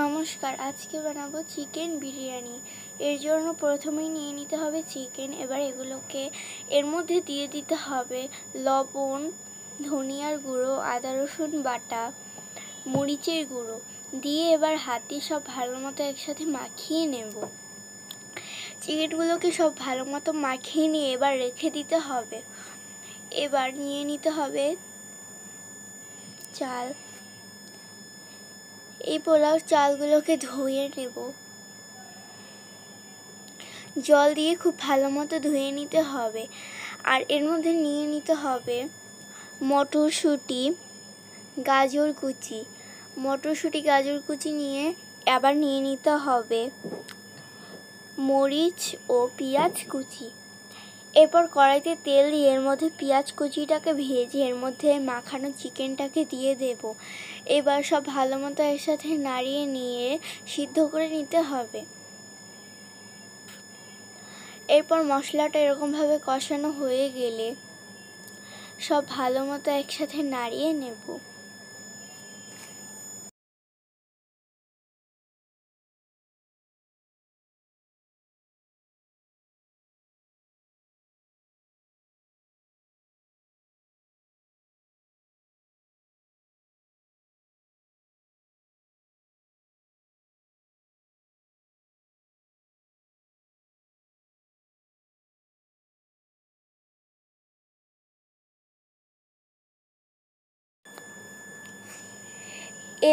নমস্কার, আজকে বানাবো চিকেন বিরিয়ানি। এর জন্য প্রথমেই নিয়ে নিতে হবে চিকেন। এবার এগুলোকে এর মধ্যে দিয়ে দিতে হবে লবণ, ধনিয়ার গুঁড়ো, আদা রসুন বাটা, মরিচের গুঁড়ো দিয়ে এবার হাত দিয়ে সব ভালো মতো একসাথে মাখিয়ে নেব। চিকেনগুলোকে সব ভালো মতো মাখিয়ে নিয়ে এবার রেখে দিতে হবে। এবার নিয়ে নিতে হবে চাল। এই পোলাও চালগুলোকে ধুয়ে নেব, জল দিয়ে খুব ভালো মতো ধুয়ে নিতে হবে। আর এর মধ্যে নিয়ে নিতে হবে মটরশুঁটি, গাজর কুচি। মটরশুঁটি গাজর কুচি নিয়ে আবার নিয়ে নিতে হবে মরিচ ও পেঁয়াজ কুচি। এরপর কড়াইতে তেল দিয়ে এর মধ্যে পেঁয়াজ কুচিটাকে ভেজে এর মধ্যে মাখানো চিকেনটাকে দিয়ে দেব। এবার সব ভালো মতো একসাথে নাড়িয়ে নিয়ে সিদ্ধ করে নিতে হবে। এরপর মশলাটা এরকমভাবে কষানো হয়ে গেলে সব ভালো মতো একসাথে নাড়িয়ে নেব।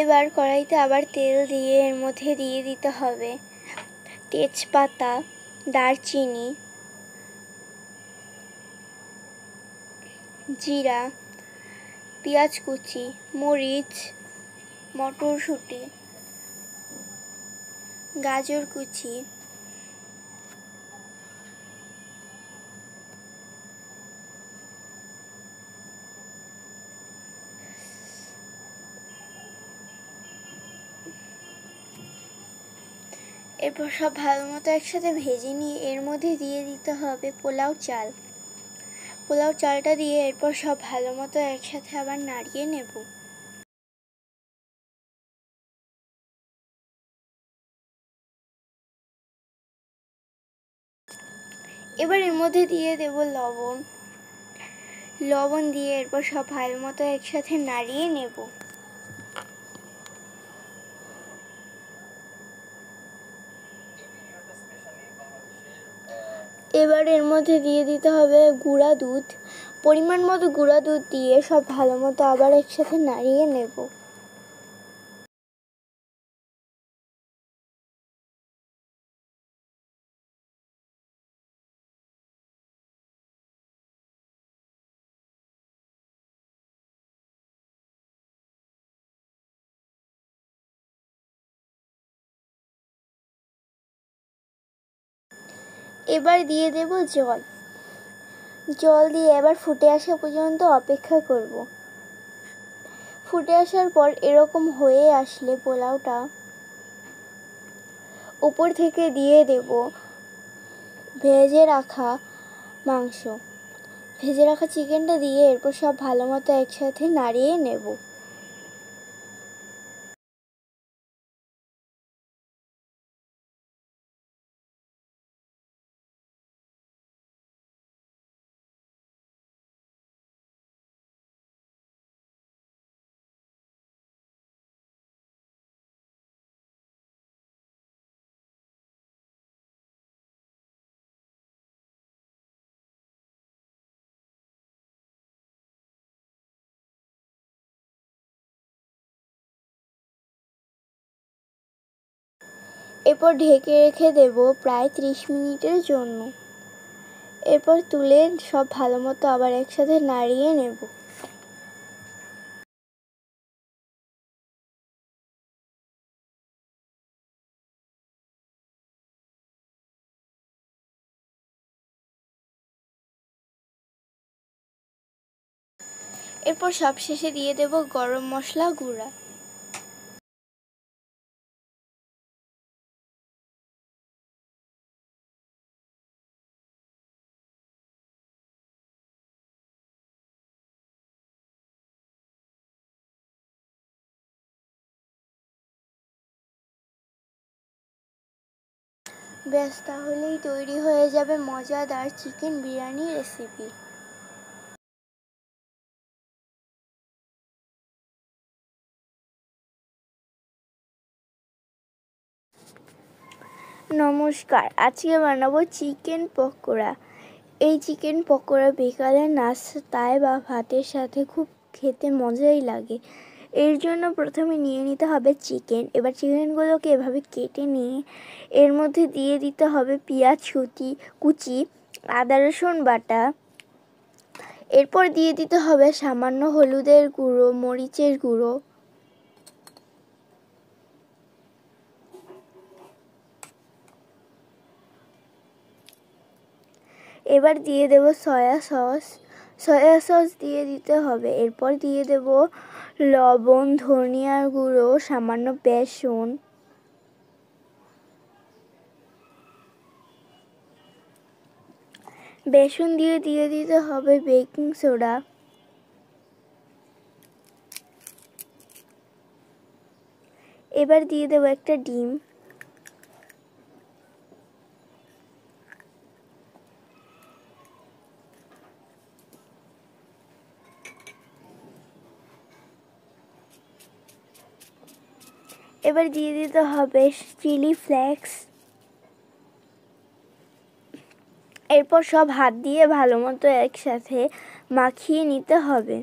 এবার কড়াইতে আবার তেল দিয়ে এর মধ্যে দিয়ে দিতে হবে তেজপাতা, দারচিনি, জিরা, পেঁয়াজ কুচি, মরিচ, মটরশুঁটি, গাজর কুচি, এরপর সব ভালো মতো একসাথে ভেজে নিয়ে এর মধ্যে দিয়ে দিতে হবে পোলাও চাল। পোলাও চালটা দিয়ে এরপর সব ভালো মতো একসাথে আবার নাড়িয়ে নেব। এবার এর মধ্যে দিয়ে দেব লবণ দিয়ে এরপর সব ভালো মতো একসাথে নাড়িয়ে নেব। এবার এর মধ্যে দিয়ে দিতে হবে গুঁড়া দুধ। পরিমাণ মতো গুঁড়া দুধ দিয়ে সব ভালো মতো আবার একসাথে নাড়িয়ে নেব। এবার দিয়ে দেব জল দিয়ে এবার ফুটে আসা পর্যন্ত অপেক্ষা করব। ফুটে আসার পর এরকম হয়ে আসলে পোলাওটা উপর থেকে দিয়ে দেব ভেজে রাখা মাংস। ভেজে রাখা চিকেনটা দিয়ে এরপর সব ভালো মতো একসাথে নাড়িয়ে নেব। এরপর ঢেকে রেখে দেব প্রায় 30 মিনিটের জন্য। এরপর তুলে সব ভালো মতো আবার একসাথে নাড়িয়ে নেব। এরপর সবশেষে দিয়ে দেব গরম মশলা গুঁড়া। ব্যাস, তাহলেই তৈরি হয়ে যাবে মজাদার চিকেন বিরিয়ানি রেসিপি। নমস্কার, আজকে বানাবো চিকেন পকোড়া। এই চিকেন পকোড়া বিকালে নাস্তায় বা ভাতের সাথে খুব খেতে মজাই লাগে। এর জন্য প্রথমে নিয়ে নিতে হবে চিকেন। এবার চিকেনগুলোকে এভাবে কেটে নিয়ে এর মধ্যে দিয়ে দিতে হবে পেঁয়াজ কুচি, আদা রসুন বাটা। এরপর দিয়ে দিতে হবে সামান্য হলুদের গুঁড়ো, মরিচের গুঁড়ো। এবার দিয়ে দেব সয়া সস দিয়ে দিতে হবে। এরপর দিয়ে দেব লবণ, ধনিয়ার গুঁড়ো, সামান্য বেসন। বেসন দিয়ে দিতে হবে বেকিং সোডা। এবার দিয়ে দেব একটা ডিম। এবার দিয়ে দিতে হবে চিলি ফ্লেক্স। এরপর সব হাত দিয়ে ভালো মতো একসাথে মাখিয়ে নিতে হবে।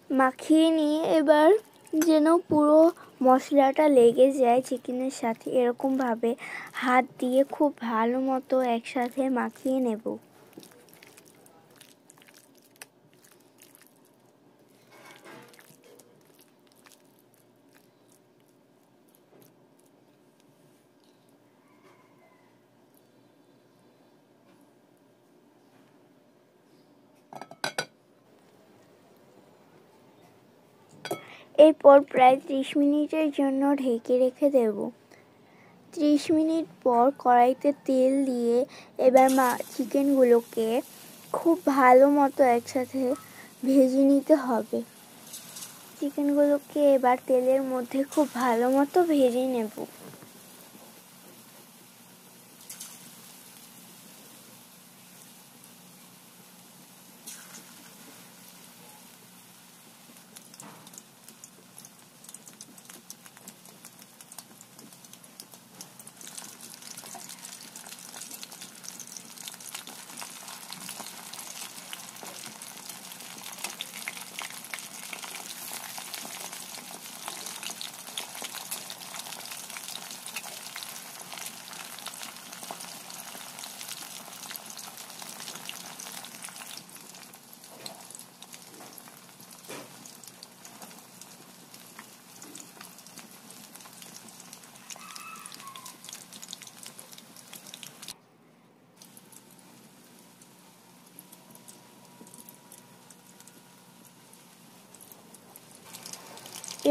মাখিয়ে নিয়ে এবার যেন পুরো মশলাটা লেগে যায় চিকেনের সাথে, এরকমভাবে হাত দিয়ে খুব ভালো মতো একসাথে মাখিয়ে নেব। এরপর প্রায় 30 মিনিটের জন্য ঢেকে রেখে দেব। 30 মিনিট পর কড়াইতে তেল দিয়ে এবার চিকেনগুলোকে খুব ভালো মতো একসাথে ভেজে নিতে হবে। চিকেনগুলোকে এবার তেলের মধ্যে খুব ভালো মতো ভেজে নেব।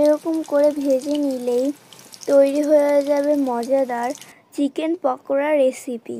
এরকম করে ভেজে নিলেই তৈরি হয়ে যাবে মজাদার চিকেন পকোড়া রেসিপি।